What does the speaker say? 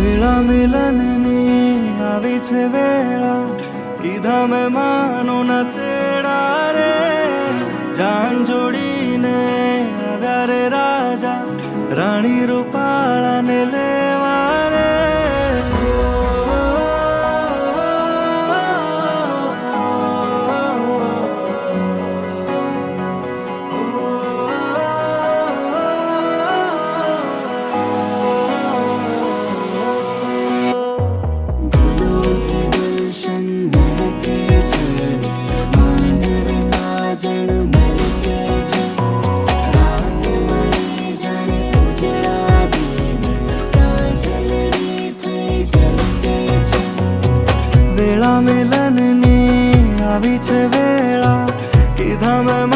વેળા મિલનની આવી છે વેળા, કીધા મેં માનો ન તેડા રે. જાન જોડીને આવ્યા રે રાજા, રાણી રૂપાળાને લેવા રે. વેળા મિલનની આવી છે વેળા, કીધા મેં